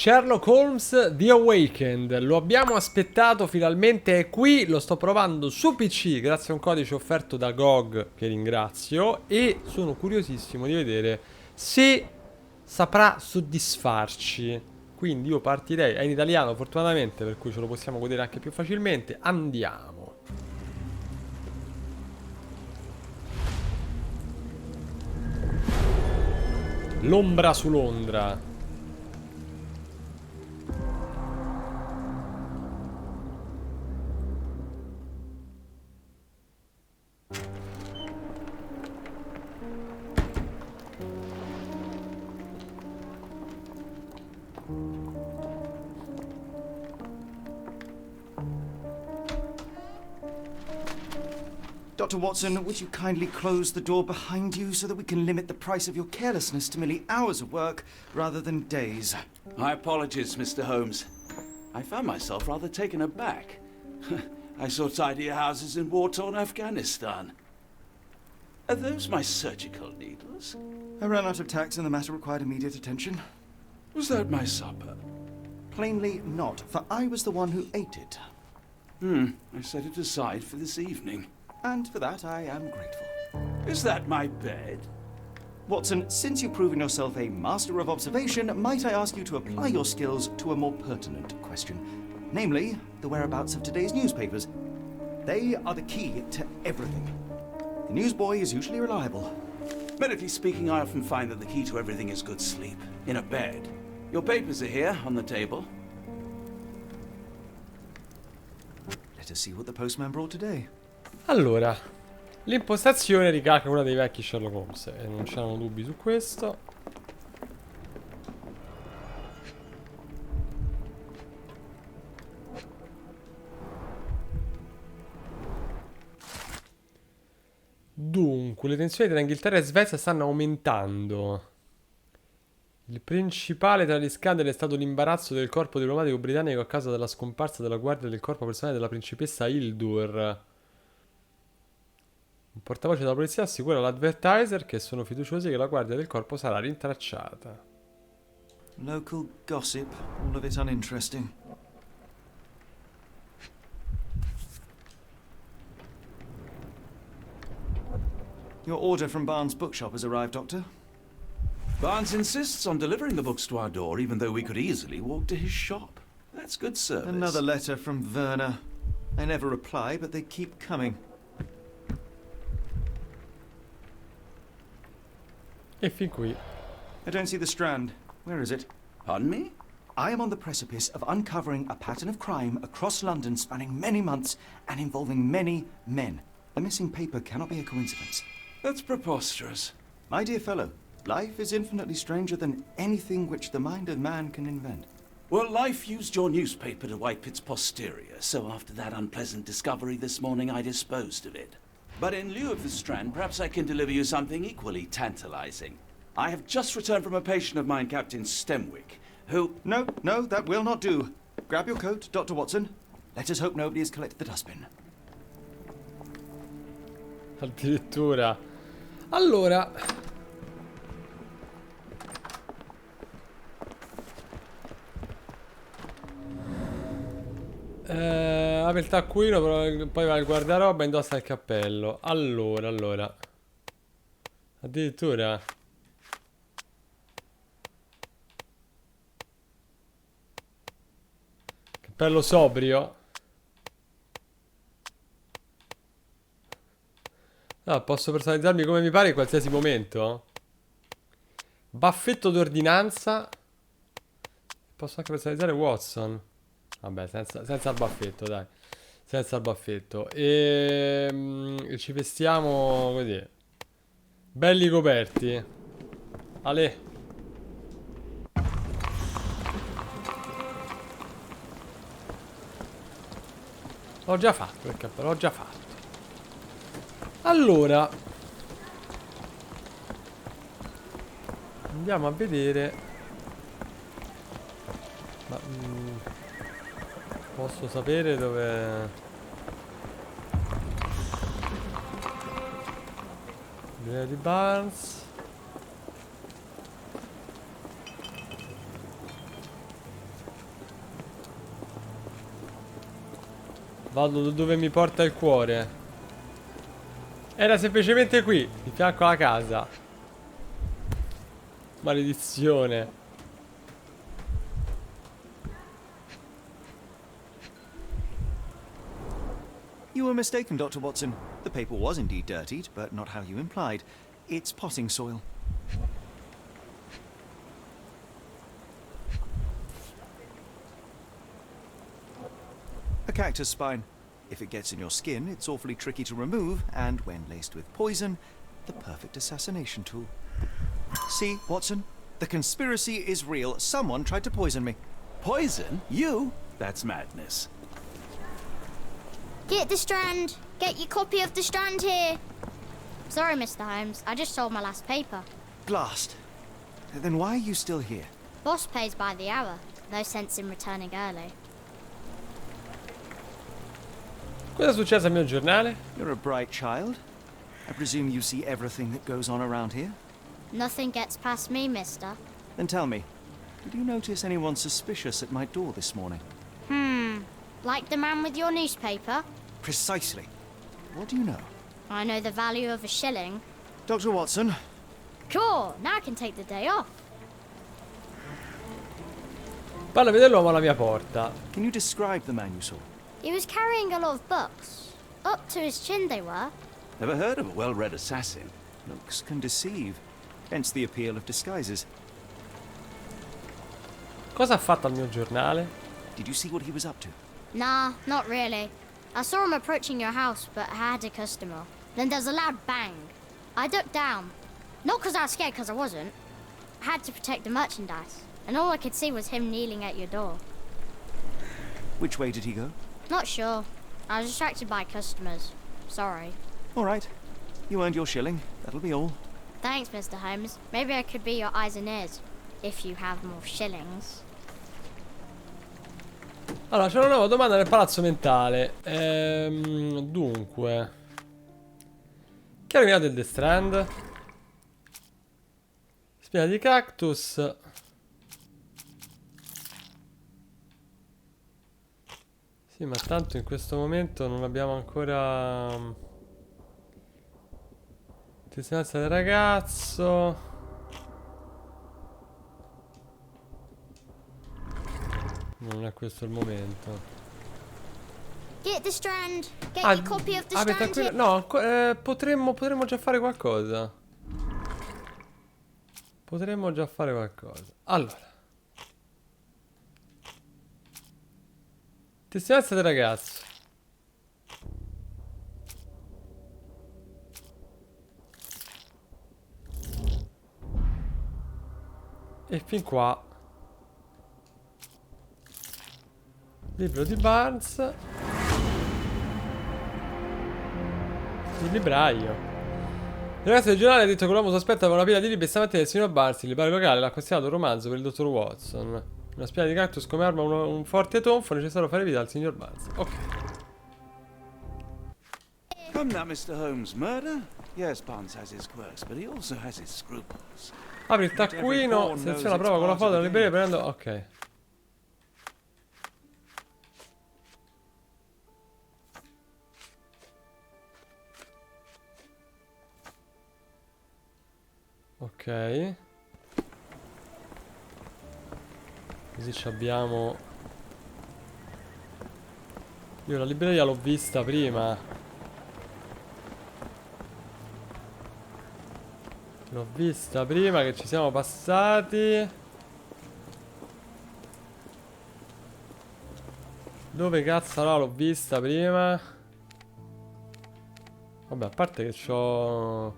Sherlock Holmes The Awakened, lo abbiamo aspettato, finalmente è qui, lo sto provando su PC grazie a un codice offerto da GOG che ringrazio e sono curiosissimo di vedere se saprà soddisfarci. Quindi io partirei, è in italiano fortunatamente per cui ce lo possiamo godere anche più facilmente, andiamo. L'ombra su Londra. Dr. Watson, would you kindly close the door behind you so that we can limit the price of your carelessness to merely hours of work rather than days? My apologies, Mr. Holmes. I found myself rather taken aback. I saw tidier houses in war-torn Afghanistan. Are those my surgical needles? I ran out of tacks and the matter required immediate attention. Was that my supper? Plainly not, for I was the one who ate it. I set it aside for this evening. And for that I am grateful. Is that my bed? Watson, since you've proven yourself a master of observation, might I ask you to apply your skills to a more pertinent question? Namely, the whereabouts of today's newspapers. They are the key to everything. The newsboy is usually reliable. Medically speaking, I often find that the key to everything is good sleep. In a bed. Your papers are here, on the table. Let us see what the postman brought today. Allora, l'impostazione ricalca una dei vecchi Sherlock Holmes e non c'erano dubbi su questo. Dunque, le tensioni tra Inghilterra e Svezia stanno aumentando. Il principale tra gli scandali è stato l'imbarazzo del corpo diplomatico britannico a causa della scomparsa della guardia del corpo personale della principessa Hildur. Un portavoce della polizia assicura all'Advertiser che sono fiduciosi che la guardia del corpo sarà rintracciata. Local gossip, all of it uninteresting. Your order from Barnes' bookshop has arrived, Doctor. Barnes insists on delivering the books to our door, even though we could easily walk to his shop. That's good service. Another letter from Werner. I never reply, but they keep coming. E fin qui. I don't see the Strand. Where is it? Pardon me? I am on the precipice of uncovering a pattern of crime across London spanning many months and involving many men. The missing paper cannot be a coincidence. That's preposterous. My dear fellow, life is infinitely stranger than anything which the mind of man can invent. Well, life used your newspaper to wipe its posterior, so after that unpleasant discovery this morning, I disposed of it. But in lieu of the Strand, perhaps I can deliver you something equally tantalizing. I have just returned from a patient of mine, Captain Stemwick, who... No, that will not do. Grab your coat, Dr. Watson. Let us hope nobody has collected the dustbin. Addirittura. Allora. Apre il taccuino, poi va al guardaroba e indossa il cappello. Allora. Addirittura. Cappello sobrio. Ah, posso personalizzarmi come mi pare in qualsiasi momento. Baffetto d'ordinanza. Posso anche personalizzare Watson. Vabbè, senza il baffetto, dai. Senza il baffetto. E ci vestiamo così. Belli coperti. Ale. L'ho già fatto il cappello, l'ho già fatto. Allora. Andiamo a vedere. Ma... posso sapere dove... Lady Barnes. Vado dove mi porta il cuore. Era semplicemente qui, di fianco alla casa. Maledizione. You were mistaken, Dr. Watson. The paper was indeed dirtied, but not how you implied. It's potting soil. A cactus spine. If it gets in your skin, it's awfully tricky to remove, and when laced with poison, the perfect assassination tool. See, Watson? The conspiracy is real. Someone tried to poison me. Poison? You? That's madness. Get the Strand. Get your copy of the Strand here. Sorry, Mr. Holmes. I just sold my last paper. Blast. Then why are you still here? Boss pays by the hour. No sense in returning early. Cosa è successo al mio giornale? You're a bright child. I presume you see everything that goes on around here? Nothing gets past me, mister. Then tell me, did you notice anyone suspicious at my door this morning? Like the man with your newspaper? Precisely. What do you know? I know the value of a shilling. Dr. Watson, Cool, now I can take the day off. Parla vedere l'uomo alla mia porta. can you describe the man you saw? He was carrying a lot of books. Up to his chin they were. Never heard of a well-read assassin. Looks can deceive. Hence the appeal of disguises. Cosa ha fatto al mio giornale? Did you see what he was up to? Nah, not really. I saw him approaching your house, but I had a customer. Then there's a loud bang. I ducked down. Not because I was scared, because I wasn't. I had to protect the merchandise. And all I could see was him kneeling at your door. Which way did he go? Not sure. I was distracted by customers. Sorry. All right. You earned your shilling. That'll be all. Thanks, Mr. Holmes. Maybe I could be your eyes and ears. If you have more shillings. Allora, c'è una nuova domanda nel palazzo mentale. Dunque, chi ha rovinato il The Strand? Spina di cactus. Sì, ma tanto in questo momento non abbiamo ancora testimonianza del ragazzo. Non è questo il momento. Get the Strand. Get Ah, your copy of the Strand. tranquillo. No, potremmo già fare qualcosa. Potremmo già fare qualcosa. Allora. Testimonianza del ragazzo. E fin qua. Libro di Barnes. Il libraio. Il ragazzo del giornale ha detto che l'uomo sospetto aveva una pila di libri stamattina del signor Barnes. Il libraio locale l'ha consigliato un romanzo per il dottor Watson. Una spina di cactus come arma, un forte tonfo necessario fare vita al signor Barnes. Ok. Come now, Mr. Holmes. Murder? Yes, Barnes has his quirks, but he also has his scruples. Apri il taccuino, seleziona la prova con la foto della libreria prendendo. Ok. Ok. Così ci abbiamo. Io la libreria l'ho vista prima. L'ho vista prima che ci siamo passati. Dove cazzo no, l'ho vista prima. Vabbè, a parte che l'ho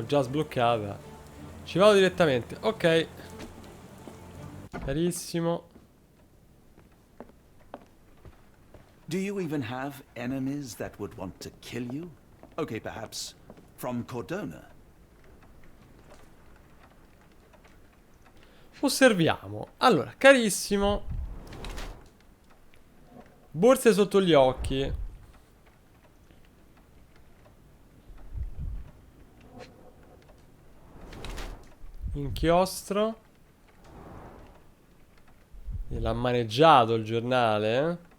già sbloccata. Ci vado direttamente. Ok. Carissimo. Do you even have enemies that would want to kill you? Okay, perhaps from Cordona. Osserviamo. Allora, carissimo. Borse sotto gli occhi. Inchiostro. E l'ha maneggiato il giornale.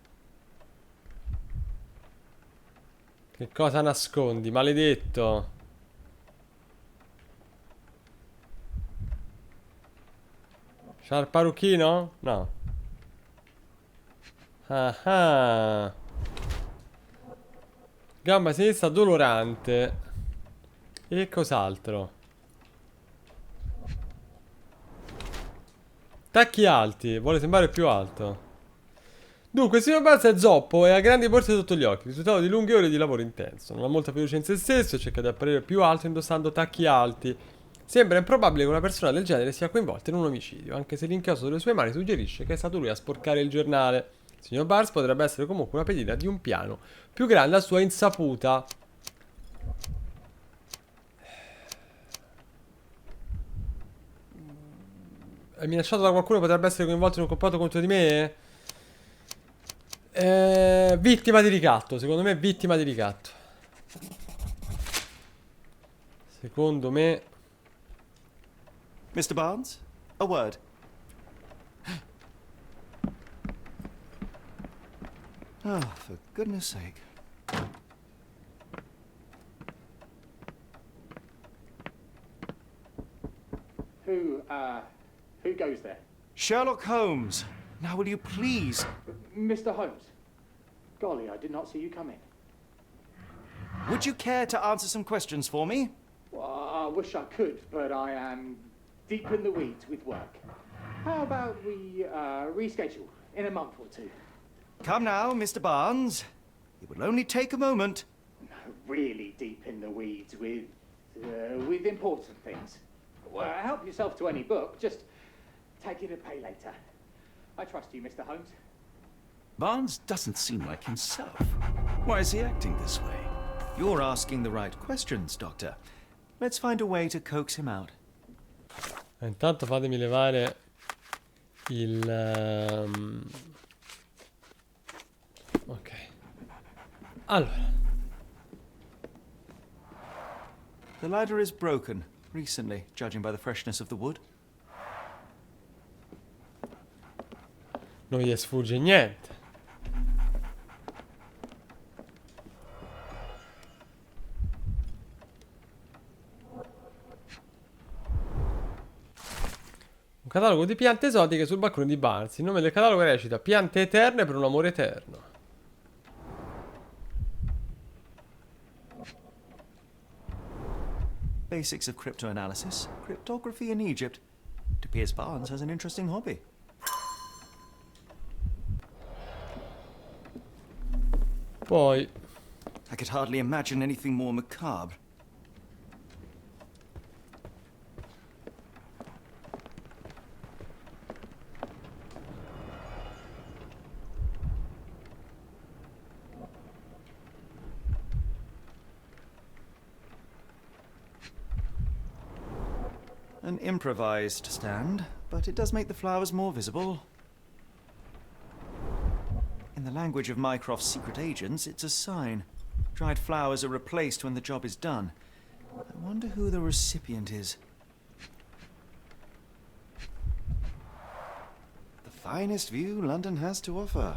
Che cosa nascondi, maledetto? C'ha il parrucchino? No. Ah ah. Gamba sinistra dolorante. E cos'altro? Tacchi alti. Vuole sembrare più alto. Dunque, il signor Barnes è zoppo e ha grandi borse sotto gli occhi. Risultato di lunghe ore di lavoro intenso. Non ha molta fiducia in se stesso e cerca di apparire più alto indossando tacchi alti. Sembra improbabile che una persona del genere sia coinvolta in un omicidio, anche se l'inchiostro delle sue mani suggerisce che è stato lui a sporcare il giornale. Il signor Barnes potrebbe essere comunque una pedina di un piano più grande a sua insaputa. È minacciato da qualcuno che potrebbe essere coinvolto in un complotto contro di me? Vittima di ricatto, secondo me vittima di ricatto. Secondo me... Mr. Barnes, a word. Oh, for goodness sake. Who goes there? Sherlock Holmes. Now will you please... Mr. Holmes. Golly, I did not see you come in. Would you care to answer some questions for me? Well, I wish I could, but I am deep in the weeds with work. How about we reschedule in a month or two? Come now, Mr. Barnes. It will only take a moment. Really deep in the weeds with important things. Well, help yourself to any book. Just take it and pay later. I trust you, Mr. Holmes. Barnes doesn't seem like himself. Why is he acting this way? You're asking the right questions, Doctor. Let's find a way to coax him out. Intanto fatemi levare il... Ok. Allora. The ladder is broken recently, judging by the freshness of the wood. Non gli sfugge niente. Un catalogo di piante esotiche sul balcone di Barnes. Il nome del catalogo recita Piante eterne per un amore eterno. Basics of cryptoanalysis, cryptography in Egypt. It appears Barnes has an interesting hobby. Poi I could hardly imagine anything more macabre. An improvised stand, but it does make the flowers more visible. In the language of Mycroft's secret agents, it's a sign. Dried flowers are replaced when the job is done. I wonder who the recipient is. The finest view London has to offer.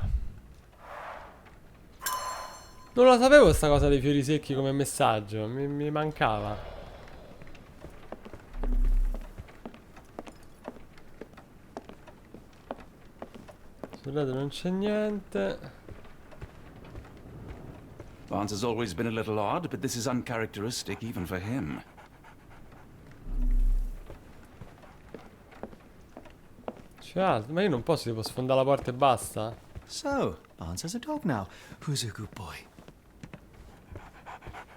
non la sapevo sta cosa dei fiori secchi come messaggio. Mi mancava. Sul lato non c'è niente. Barnes has always been a little odd, but this is uncharacteristic even for him. C'è altro? Ma io non posso tipo sfondare la porta e basta? So, Barnes has a dog now. Who's a good boy?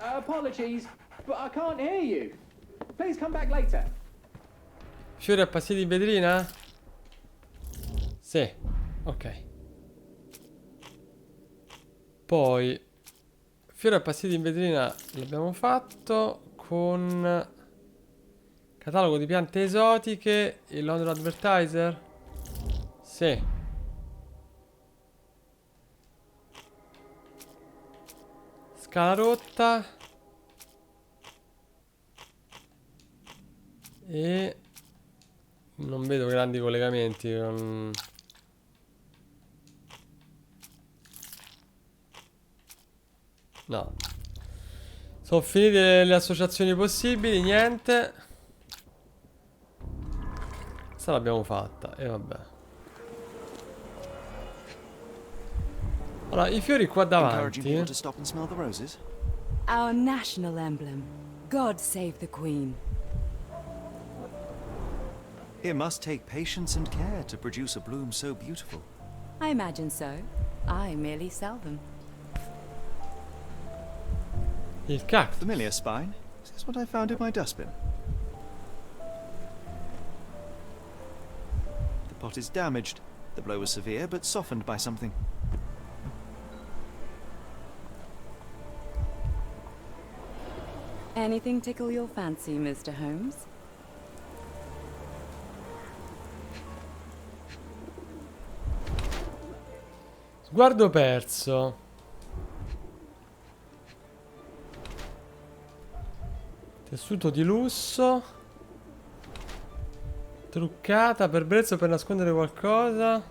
Apologies, but I can't hear you. Please come back later. Fiori appassiti in vetrina? Sì. Ok. Poi fiori appassiti in vetrina l'abbiamo fatto con catalogo di piante esotiche e London Advertiser. Sì. Scala rotta. E non vedo grandi collegamenti con... No, Sono finite le associazioni possibili, niente. Questa l'abbiamo fatta, e vabbè. Allora, i fiori qua Encouraging people davanti. to stop and smell the roses. Our national emblem. God save the Queen. It must take patience and care to produce a bloom so beautiful. I imagine so. I merely sell them. Il cactus. Familiar spine. Is this what I found in my dustbin? The pot is damaged. The blow was severe, but softened by something. Anything tickle your fancy, Mr. Holmes? Sguardo perso. Tessuto di lusso. Truccata per brezzo per nascondere qualcosa.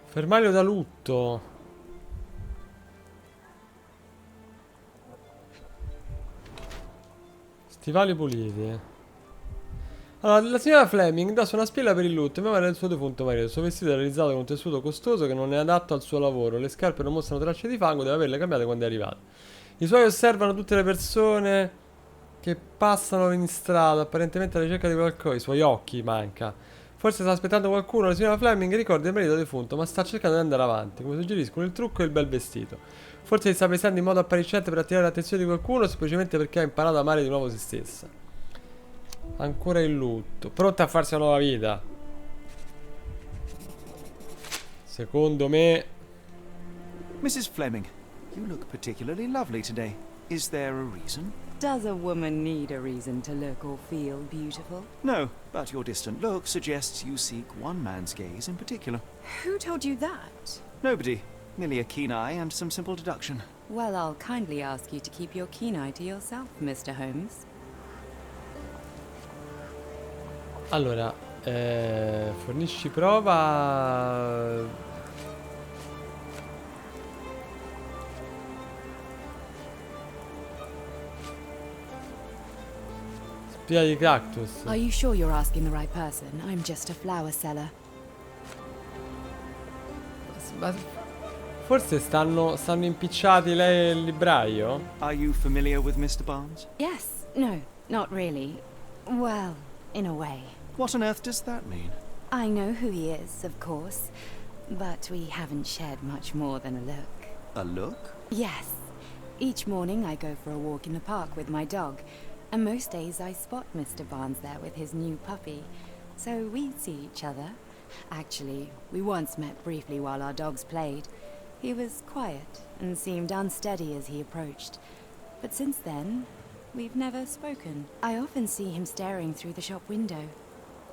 Fermaglio da lutto. Stivali puliti. Allora, la signora Fleming indossa una spilla per il lutto in memoria del suo defunto marito. Il suo vestito è realizzato con un tessuto costoso che non è adatto al suo lavoro. Le scarpe non mostrano tracce di fango, deve averle cambiate quando è arrivato. I suoi osservano tutte le persone che passano in strada, apparentemente alla ricerca di qualcosa. I suoi occhi manca. Forse sta aspettando qualcuno. La signora Fleming ricorda il marito defunto, ma sta cercando di andare avanti, come suggeriscono il trucco e il bel vestito. Forse si sta vestendo in modo appariscente per attirare l'attenzione di qualcuno, o semplicemente perché ha imparato ad amare di nuovo se stessa. Ancora in lutto, pronta a farsi una nuova vita. Secondo me. Mrs. Fleming, you look particularly lovely today. Is there a reason? Does a woman need a reason to look or feel beautiful? No, but your distant look suggests you seek one man's gaze in particular. Who told you that? Nobody. Merely a keen eye and some simple deduction. Well, I'll kindly ask you to keep your keen eye to yourself, Mr. Holmes. Allora, fornisci prova. Spia di cactus. Are you sure you're asking the right person? I'm just a flower seller. Ma forse stanno impicciati lei e il libraio? Are you familiar with Mr. Barnes? Yes. No, not really. Well, in a way. What on earth does that mean? I know who he is, of course, but we haven't shared much more than a look. A look? Yes. Each morning I go for a walk in the park with my dog, and most days I spot Mr. Barnes there with his new puppy, so we see each other. Actually, we once met briefly while our dogs played. He was quiet and seemed unsteady as he approached, but since then, we've never spoken. I often see him staring through the shop window.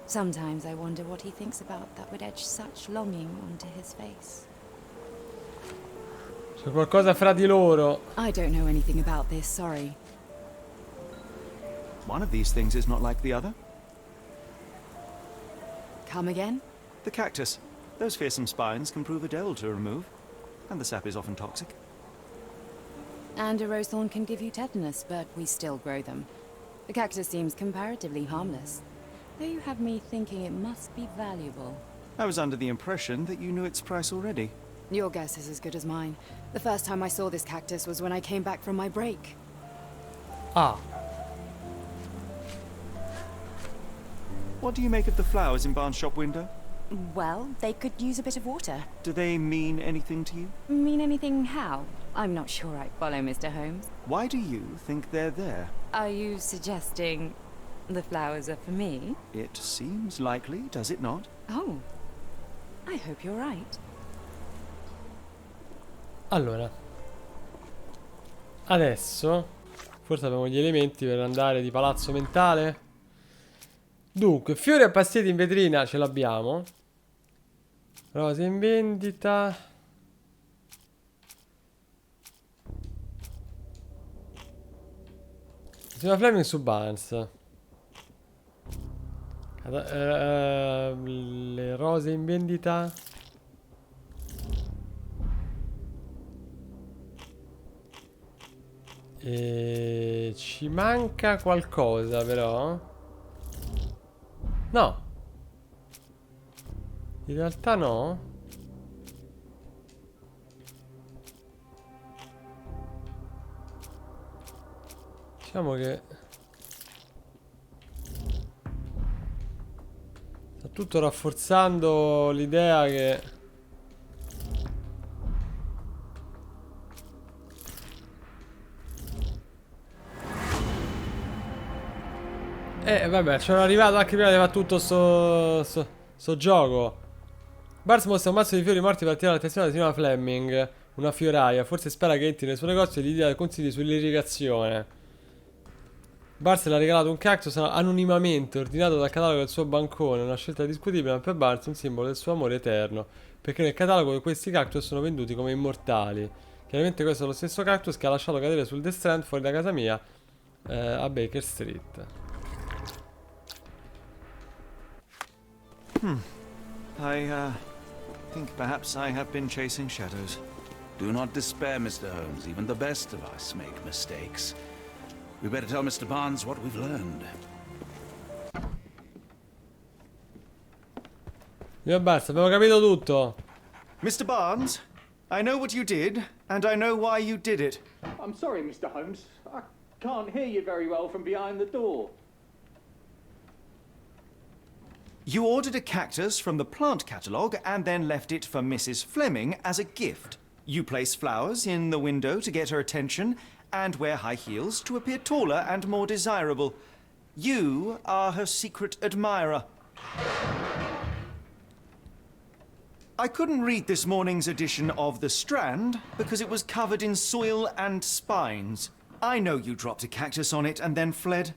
Sometimes I wonder what he thinks about that would etch such longing onto his face. C'è qualcosa fra di loro. I don't know anything about this, sorry. One of these things is not like the other. Come again? The cactus. Those fearsome spines can prove a devil to remove, and the sap is often toxic. And a rose thorn can give you tetanus, but we still grow them. The cactus seems comparatively harmless, though you have me thinking it must be valuable. I was under the impression that you knew its price already. Your guess is as good as mine. The first time I saw this cactus was when I came back from my break. Ah, What do you make of the flowers in Barnes' shop window? Well, they could use a bit of water. Do they mean anything to you? Mean anything how? I'm not sure I follow, Mr. Holmes. Why do you think they're there? Are you suggesting the flowers are for me? It seems likely, does it not? Oh, I hope you're right. allora. Adesso forse abbiamo gli elementi per andare di palazzo mentale. Dunque, fiori appassiti in vetrina ce l'abbiamo. Rose in vendita. Signora Fleming su Barnes. Le rose in vendita. E ci manca qualcosa però. No. In realtà no. Diciamo che sta tutto rafforzando l'idea che vabbè, c'era arrivato anche prima di fare tutto sto gioco. Bars mostra un mazzo di fiori morti per attirare l'attenzione della signora Fleming, una fioraia. Forse spera che entri nel suo negozio e gli dia consigli sull'irrigazione. Bars le ha regalato un cactus anonimamente, ordinato dal catalogo del suo bancone. Una scelta discutibile, ma per Bars un simbolo del suo amore eterno. Perché nel catalogo questi cactus sono venduti come immortali. Chiaramente questo è lo stesso cactus che ha lasciato cadere sul The Strand fuori da casa mia, a Baker Street. I think perhaps I have been chasing shadows. Do not despair, Mr. Holmes. Even the best of us make mistakes. We better tell Mr. Barnes what we've learned. Io basta, abbiamo capito tutto. Mr. Barnes, I know what you did, and I know why you did it. I'm sorry, Mr. Holmes. I can't hear you very well from behind the door. You ordered a cactus from the plant catalogue and then left it for Mrs. Fleming as a gift. You place flowers in the window to get her attention and wear high heels to appear taller and more desirable. You are her secret admirer. I couldn't read this morning's edition of The Strand because it was covered in soil and spines. I know you dropped a cactus on it and then fled.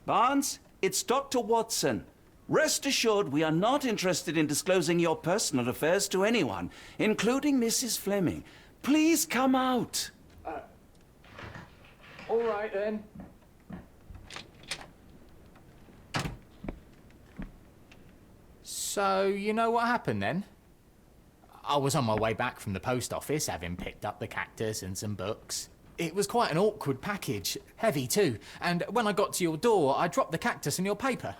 Barnes, it's Dr. Watson. Rest assured we are not interested in disclosing your personal affairs to anyone, including Mrs. Fleming. Please come out. All right, then. So, you know what happened then? I was on my way back from the post office, having picked up the cactus and some books. It was quite an awkward package, heavy too, and when I got to your door, I dropped the cactus and your paper.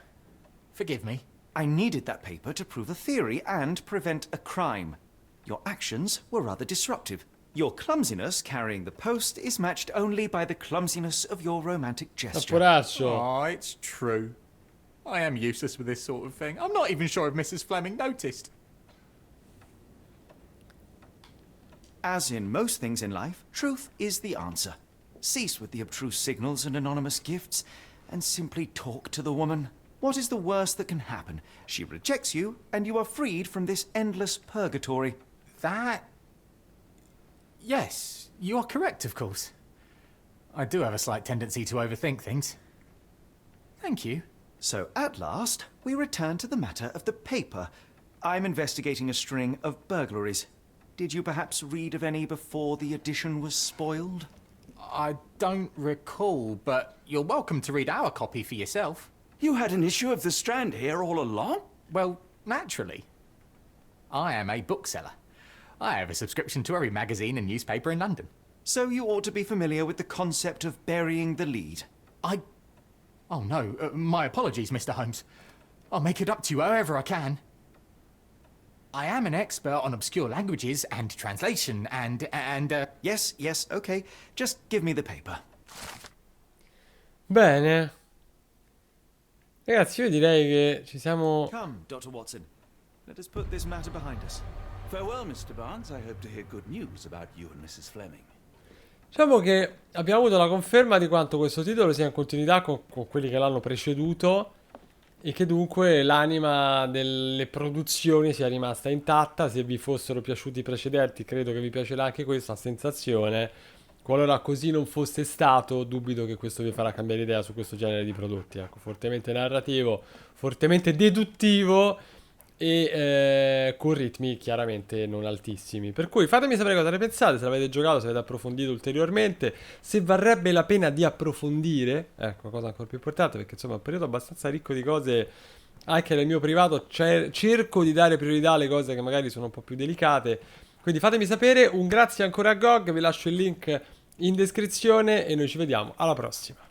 Forgive me. I needed that paper to prove a theory and prevent a crime. Your actions were rather disruptive. Your clumsiness carrying the post is matched only by the clumsiness of your romantic gesture. Poraccio. Oh, it's true. I am useless with this sort of thing. I'm not even sure if Mrs. Fleming noticed. As in most things in life, truth is the answer. Cease with the abstruse signals and anonymous gifts, and simply talk to the woman. What is the worst that can happen? She rejects you, and you are freed from this endless purgatory. That... Yes, you are correct, of course. I do have a slight tendency to overthink things. Thank you. So at last, we return to the matter of the paper. I'm investigating a string of burglaries. Did you perhaps read of any before the edition was spoiled? I don't recall, but you're welcome to read our copy for yourself. You had an issue of The Strand here all along? Well, naturally. I am a bookseller. I have a subscription to every magazine and newspaper in London. So you ought to be familiar with the concept of burying the lead. Oh no, my apologies, Mr. Holmes. I'll make it up to you however I can. I am an expert on obscure languages and translation and Yes, okay. Just give me the paper. Bene. Ragazzi, io direi che ci siamo... Come, Dr. Watson. Let us put this matter behind us. Farewell, Mr. Barnes. I hope to hear good news about you and Mrs. Fleming. Diciamo che abbiamo avuto la conferma di quanto questo titolo sia in continuità con quelli che l'hanno preceduto e che dunque l'anima delle produzioni sia rimasta intatta. Se vi fossero piaciuti i precedenti, credo che vi piacerà anche questa sensazione. Qualora così non fosse stato, dubito che questo vi farà cambiare idea su questo genere di prodotti. Ecco, fortemente narrativo, fortemente deduttivo e con ritmi chiaramente non altissimi. Per cui fatemi sapere cosa ne pensate, se l'avete giocato, se avete approfondito ulteriormente, se varrebbe la pena di approfondire. Ecco, cosa ancora più importante, perché insomma è un periodo abbastanza ricco di cose anche nel mio privato. Cerco di dare priorità alle cose che magari sono un po' più delicate. Quindi fatemi sapere. Un grazie ancora a GOG, vi lascio il link in descrizione e noi ci vediamo alla prossima.